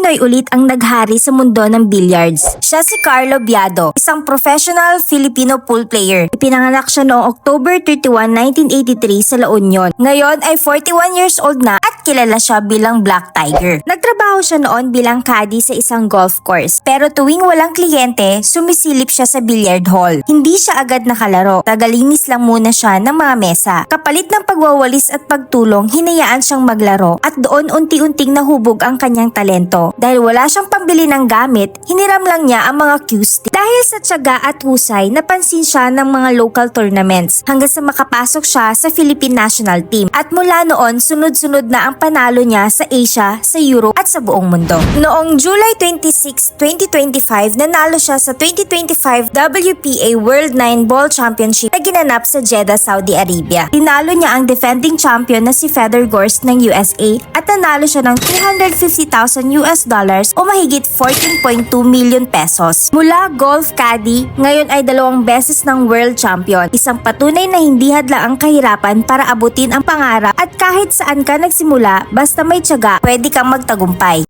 Pinoy ulit ang naghari sa mundo ng billiards. Siya si Carlo Biado, isang professional Filipino pool player. Ipinanganak siya noong October 31, 1983 sa La Union. Ngayon ay 41 years old na at kilala siya bilang Black Tiger. Nagtrabaho siya noon bilang caddy sa isang golf course. Pero tuwing walang kliyente, sumisilip siya sa billiard hall. Hindi siya agad nakalaro. Tagalinis lang muna siya ng mga mesa. Kapalit ng pagwawalis at pagtulong, hinayaan siyang maglaro at doon unti-unting nahubog ang kanyang talento. Dahil wala siyang pambili ng gamit, hiniram lang niya ang mga cue stick. Dahil sa tiyaga at husay, napansin siya ng mga local tournaments hanggang sa makapasok siya sa Philippine National Team. At mula noon, sunod-sunod na ang panalo niya sa Asia, sa Europe at sa buong mundo. Noong July 26, 2025, nanalo siya sa 2025 WPA World 9 Ball Championship na ginanap sa Jeddah, Saudi Arabia. Tinalo niya ang defending champion na si Fedor Gorst ng USA at nanalo siya ng $250,000 o mahigit 14.2 million pesos. Mula golf caddy, ngayon ay 2 beses ng world champion. Isang patunay na hindi hadlang ang kahirapan para abutin ang pangarap at kahit saan ka nagsimula, basta may tiyaga, pwede kang magtagumpay.